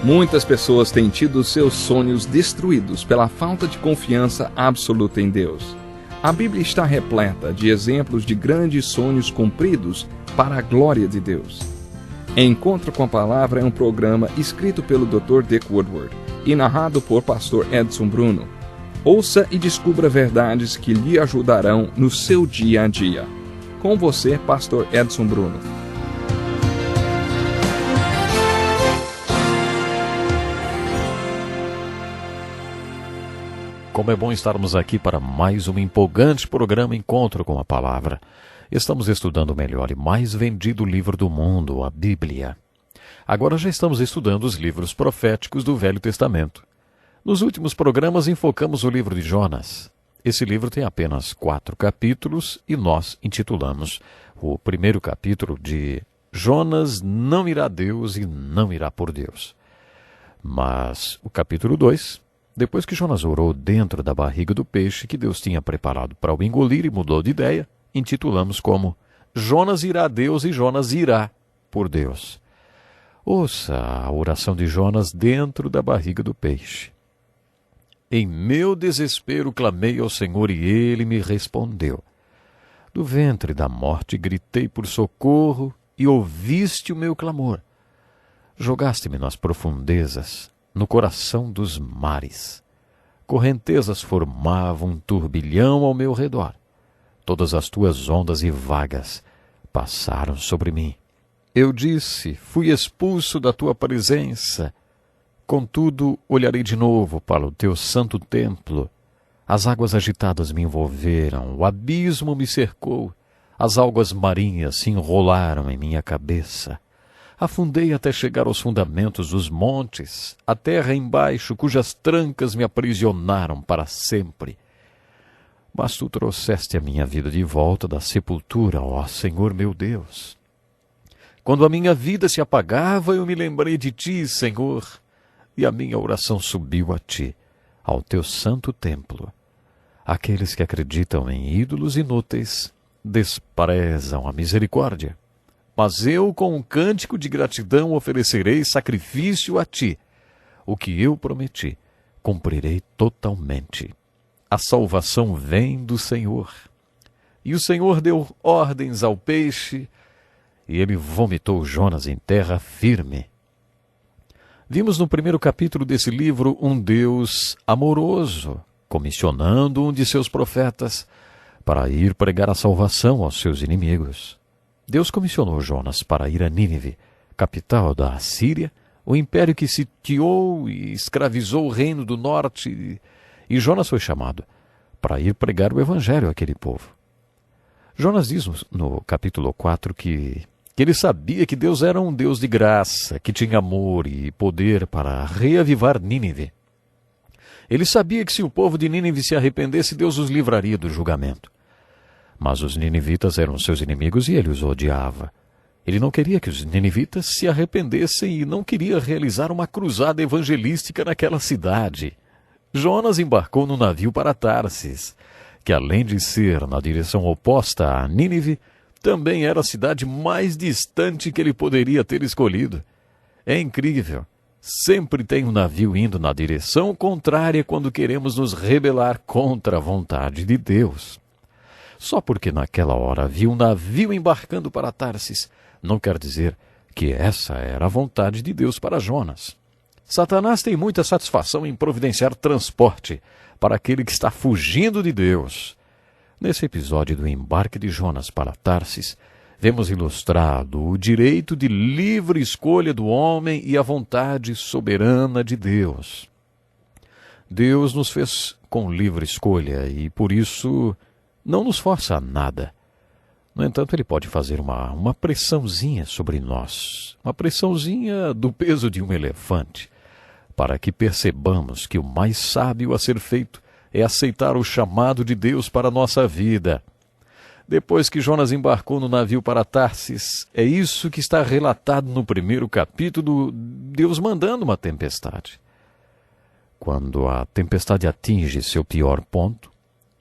Muitas pessoas têm tido seus sonhos destruídos pela falta de confiança absoluta em Deus. A Bíblia está repleta de exemplos de grandes sonhos cumpridos para a glória de Deus. Encontro com a Palavra é um programa escrito pelo Dr. Dick Woodward e narrado por Pastor Edson Bruno. Ouça e descubra verdades que lhe ajudarão no seu dia a dia. Com você, Pastor Edson Bruno. Como é bom estarmos aqui para mais um empolgante programa Encontro com a Palavra. Estamos estudando o melhor e mais vendido livro do mundo, a Bíblia. Agora já estamos estudando os livros proféticos do Velho Testamento. Nos últimos programas enfocamos o livro de Jonas. Esse livro tem apenas 4 capítulos e nós intitulamos o primeiro capítulo de Jonas não irá a Deus e não irá por Deus. Mas o capítulo 2, depois que Jonas orou dentro da barriga do peixe que Deus tinha preparado para o engolir e mudou de ideia, intitulamos como Jonas irá a Deus e Jonas irá por Deus. Ouça a oração de Jonas dentro da barriga do peixe. Em meu desespero clamei ao Senhor e ele me respondeu. Do ventre da morte gritei por socorro e ouviste o meu clamor. Jogaste-me nas profundezas, no coração dos mares. Correntezas formavam um turbilhão ao meu redor. Todas as tuas ondas e vagas passaram sobre mim. Eu disse, fui expulso da tua presença. Contudo, olharei de novo para o teu santo templo. As águas agitadas me envolveram, o abismo me cercou, as algas marinhas se enrolaram em minha cabeça. Afundei até chegar aos fundamentos dos montes, a terra embaixo, cujas trancas me aprisionaram para sempre. Mas tu trouxeste a minha vida de volta da sepultura, ó Senhor meu Deus. Quando a minha vida se apagava, eu me lembrei de ti, Senhor, e a minha oração subiu a ti, ao teu santo templo. Aqueles que acreditam em ídolos inúteis desprezam a misericórdia. Mas eu, com um cântico de gratidão, oferecerei sacrifício a ti. O que eu prometi, cumprirei totalmente. A salvação vem do Senhor. E o Senhor deu ordens ao peixe, e ele vomitou Jonas em terra firme. Vimos no primeiro capítulo desse livro um Deus amoroso, comissionando um de seus profetas para ir pregar a salvação aos seus inimigos. Deus comissionou Jonas para ir a Nínive, capital da Assíria, o império que sitiou e escravizou o reino do norte, e Jonas foi chamado para ir pregar o evangelho àquele povo. Jonas diz no capítulo 4 que ele sabia que Deus era um Deus de graça, que tinha amor e poder para reavivar Nínive. Ele sabia que se o povo de Nínive se arrependesse, Deus os livraria do julgamento. Mas os ninivitas eram seus inimigos e ele os odiava. Ele não queria que os ninivitas se arrependessem e não queria realizar uma cruzada evangelística naquela cidade. Jonas embarcou no navio para Tarsis, que além de ser na direção oposta a Nínive, também era a cidade mais distante que ele poderia ter escolhido. É incrível. Sempre tem um navio indo na direção contrária quando queremos nos rebelar contra a vontade de Deus. Só porque naquela hora havia um navio embarcando para Tarsis, não quer dizer que essa era a vontade de Deus para Jonas. Satanás tem muita satisfação em providenciar transporte para aquele que está fugindo de Deus. Nesse episódio do embarque de Jonas para Tarsis, vemos ilustrado o direito de livre escolha do homem e a vontade soberana de Deus. Deus nos fez com livre escolha e, por isso, não nos força a nada. No entanto, ele pode fazer uma pressãozinha sobre nós, uma pressãozinha do peso de um elefante, para que percebamos que o mais sábio a ser feito é aceitar o chamado de Deus para a nossa vida. Depois que Jonas embarcou no navio para Tarsis, é isso que está relatado no primeiro capítulo, Deus mandando uma tempestade. Quando a tempestade atinge seu pior ponto,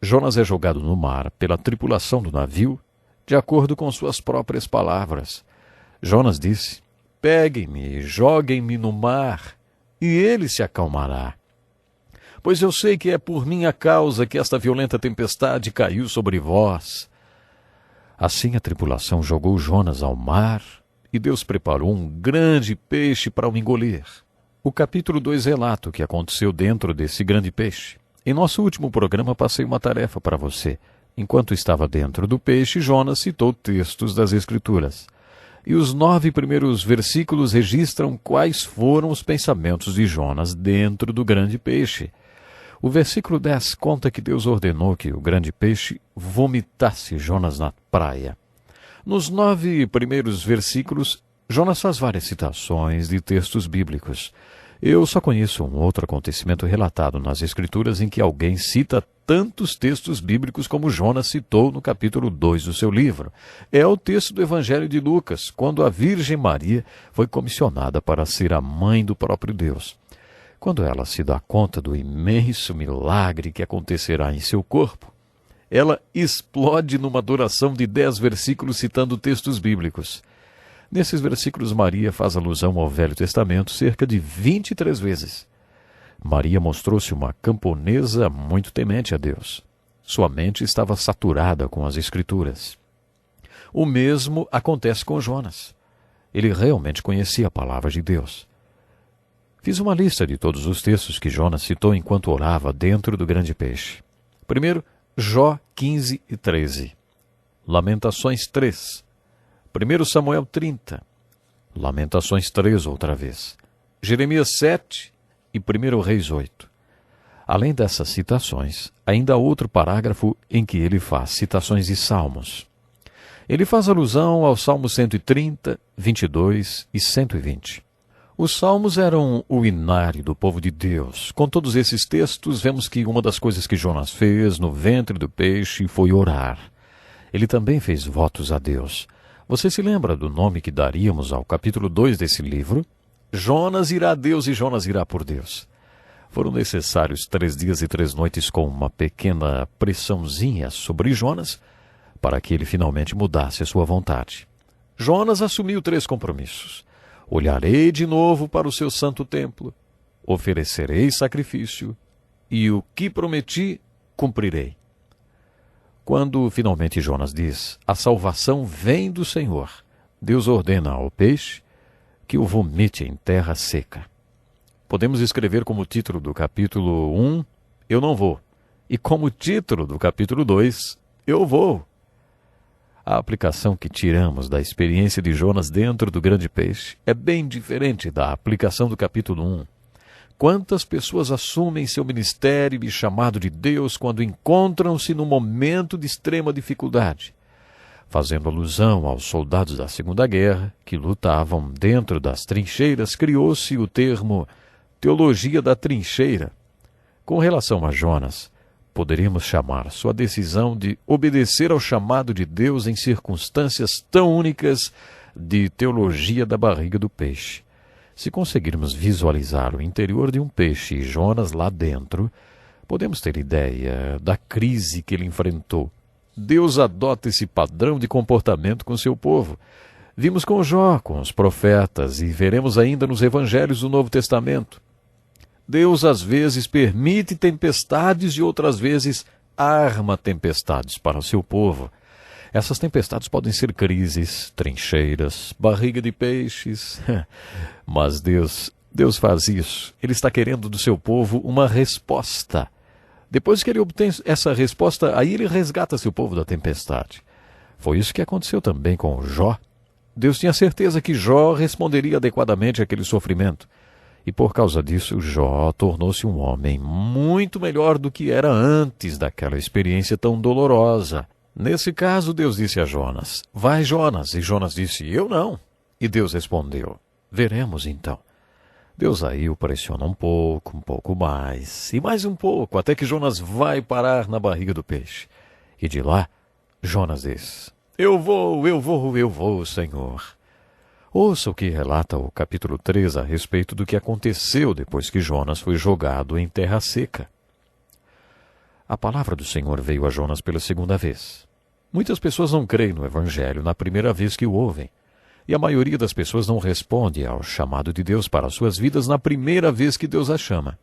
Jonas é jogado no mar pela tripulação do navio, de acordo com suas próprias palavras. Jonas disse, peguem-me, joguem-me no mar, e ele se acalmará. Pois eu sei que é por minha causa que esta violenta tempestade caiu sobre vós. Assim a tripulação jogou Jonas ao mar, e Deus preparou um grande peixe para o engolir. O capítulo 2 relata o que aconteceu dentro desse grande peixe. Em nosso último programa passei uma tarefa para você. Enquanto estava dentro do peixe, Jonas citou textos das Escrituras. E os 9 primeiros versículos registram quais foram os pensamentos de Jonas dentro do grande peixe. O versículo 10 conta que Deus ordenou que o grande peixe vomitasse Jonas na praia. Nos 9 primeiros versículos, Jonas faz várias citações de textos bíblicos. Eu só conheço um outro acontecimento relatado nas Escrituras em que alguém cita tantos textos bíblicos como Jonas citou no capítulo 2 do seu livro. É o texto do Evangelho de Lucas, quando a Virgem Maria foi comissionada para ser a mãe do próprio Deus. Quando ela se dá conta do imenso milagre que acontecerá em seu corpo, ela explode numa adoração de 10 versículos citando textos bíblicos. Nesses versículos, Maria faz alusão ao Velho Testamento cerca de 23 vezes. Maria mostrou-se uma camponesa muito temente a Deus. Sua mente estava saturada com as Escrituras. O mesmo acontece com Jonas. Ele realmente conhecia a palavra de Deus. Fiz uma lista de todos os textos que Jonas citou enquanto orava dentro do grande peixe. Primeiro, Jó 15 e 13. Lamentações 3. 1 Samuel 30. Lamentações 3 outra vez. Jeremias 7 e 1 Reis 8. Além dessas citações, ainda há outro parágrafo em que ele faz citações de salmos. Ele faz alusão aos Salmos 130, 22 e 120. Os salmos eram o inário do povo de Deus. Com todos esses textos, vemos que uma das coisas que Jonas fez no ventre do peixe foi orar. Ele também fez votos a Deus. Você se lembra do nome que daríamos ao capítulo 2 desse livro? Jonas irá a Deus e Jonas irá por Deus. Foram necessários 3 dias e 3 noites com uma pequena pressãozinha sobre Jonas para que ele finalmente mudasse a sua vontade. Jonas assumiu 3 compromissos. Olharei de novo para o seu santo templo, oferecerei sacrifício, e o que prometi, cumprirei. Quando finalmente Jonas diz, a salvação vem do Senhor, Deus ordena ao peixe que o vomite em terra seca. Podemos escrever como título do capítulo 1, eu não vou, e como título do capítulo 2, eu vou. A aplicação que tiramos da experiência de Jonas dentro do grande peixe é bem diferente da aplicação do capítulo 1. Quantas pessoas assumem seu ministério e chamado de Deus quando encontram-se num momento de extrema dificuldade? Fazendo alusão aos soldados da Segunda Guerra, que lutavam dentro das trincheiras, criou-se o termo teologia da trincheira. Com relação a Jonas, poderíamos chamar sua decisão de obedecer ao chamado de Deus em circunstâncias tão únicas de teologia da barriga do peixe. Se conseguirmos visualizar o interior de um peixe e Jonas lá dentro, podemos ter ideia da crise que ele enfrentou. Deus adota esse padrão de comportamento com seu povo. Vimos com Jó, com os profetas, e veremos ainda nos evangelhos do Novo Testamento. Deus às vezes permite tempestades e outras vezes arma tempestades para o seu povo. Essas tempestades podem ser crises, trincheiras, barriga de peixes. Mas Deus faz isso. Ele está querendo do seu povo uma resposta. Depois que ele obtém essa resposta, aí ele resgata seu povo da tempestade. Foi isso que aconteceu também com Jó. Deus tinha certeza que Jó responderia adequadamente àquele sofrimento. E por causa disso, Jó tornou-se um homem muito melhor do que era antes daquela experiência tão dolorosa. Nesse caso, Deus disse a Jonas, vai Jonas, e Jonas disse, eu não. E Deus respondeu, veremos então. Deus aí o pressiona um pouco mais, e mais um pouco, até que Jonas vai parar na barriga do peixe. E de lá, Jonas diz, eu vou, Senhor. Ouça o que relata o capítulo 3 a respeito do que aconteceu depois que Jonas foi jogado em terra seca. A palavra do Senhor veio a Jonas pela segunda vez. Muitas pessoas não creem no Evangelho na primeira vez que o ouvem. E a maioria das pessoas não responde ao chamado de Deus para as suas vidas na primeira vez que Deus as chama.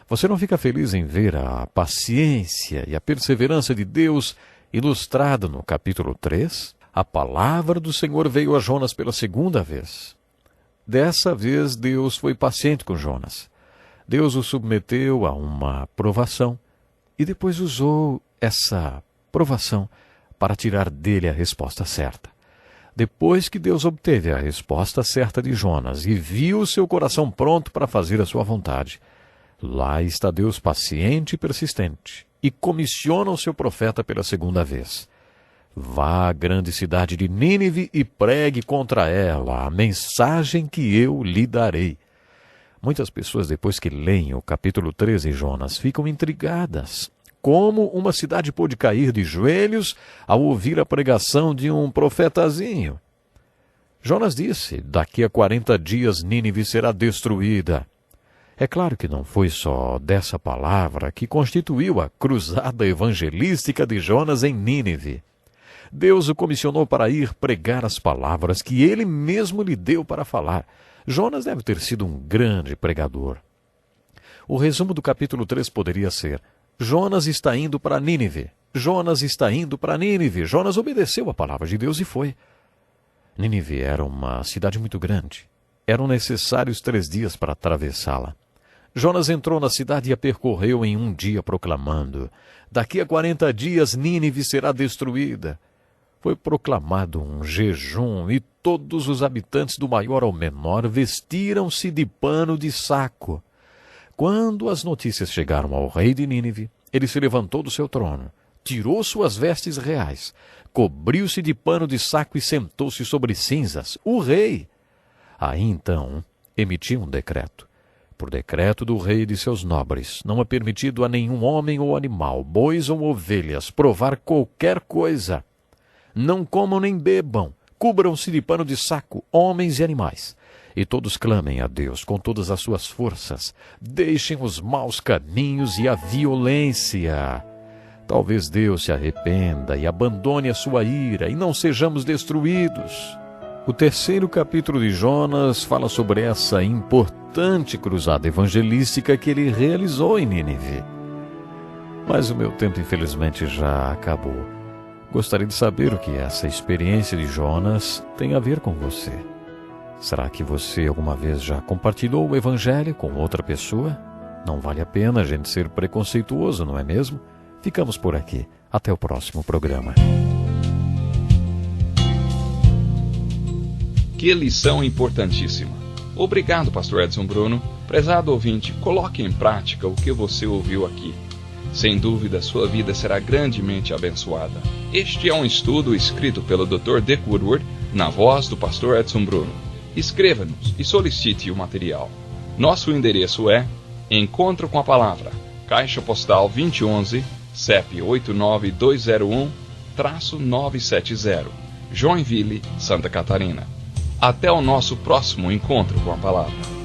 Você não fica feliz em ver a paciência e a perseverança de Deus ilustrada no capítulo 3? A palavra do Senhor veio a Jonas pela segunda vez. Dessa vez, Deus foi paciente com Jonas. Deus o submeteu a uma provação e depois usou essa provação para tirar dele a resposta certa. Depois que Deus obteve a resposta certa de Jonas e viu seu coração pronto para fazer a sua vontade, lá está Deus paciente e persistente e comissiona o seu profeta pela segunda vez. Vá à grande cidade de Nínive e pregue contra ela a mensagem que eu lhe darei. Muitas pessoas, depois que leem o capítulo 13 de Jonas, ficam intrigadas. Como uma cidade pôde cair de joelhos ao ouvir a pregação de um profetazinho? Jonas disse: daqui a 40 dias Nínive será destruída. É claro que não foi só dessa palavra que constituiu a cruzada evangelística de Jonas em Nínive. Deus o comissionou para ir pregar as palavras que ele mesmo lhe deu para falar. Jonas deve ter sido um grande pregador. O resumo do capítulo 3 poderia ser: Jonas está indo para Nínive. Jonas está indo para Nínive. Jonas obedeceu a palavra de Deus e foi. Nínive era uma cidade muito grande. Eram necessários 3 dias para atravessá-la. Jonas entrou na cidade e a percorreu em um dia, proclamando: daqui a 40 dias Nínive será destruída. Foi proclamado um jejum e todos os habitantes, do maior ao menor, vestiram-se de pano de saco. Quando as notícias chegaram ao rei de Nínive, ele se levantou do seu trono, tirou suas vestes reais, cobriu-se de pano de saco e sentou-se sobre cinzas. O rei! Aí então emitiu um decreto. Por decreto do rei e de seus nobres, não é permitido a nenhum homem ou animal, bois ou ovelhas, provar qualquer coisa. Não comam nem bebam, cubram-se de pano de saco, homens e animais. E todos clamem a Deus com todas as suas forças. Deixem os maus caminhos e a violência. Talvez Deus se arrependa e abandone a sua ira e não sejamos destruídos. O 3º capítulo de Jonas fala sobre essa importante cruzada evangelística que ele realizou em Nínive. Mas o meu tempo, infelizmente, já acabou. Gostaria de saber o que essa experiência de Jonas tem a ver com você. Será que você alguma vez já compartilhou o Evangelho com outra pessoa? Não vale a pena a gente ser preconceituoso, não é mesmo? Ficamos por aqui. Até o próximo programa. Que lição importantíssima. Obrigado, Pastor Edson Bruno. Prezado ouvinte, coloque em prática o que você ouviu aqui. Sem dúvida, sua vida será grandemente abençoada. Este é um estudo escrito pelo Dr. Dick Woodward, na voz do Pastor Edson Bruno. Escreva-nos e solicite o material. Nosso endereço é Encontro com a Palavra, Caixa Postal 2011, CEP 89201-970, Joinville, Santa Catarina. Até o nosso próximo encontro com a Palavra.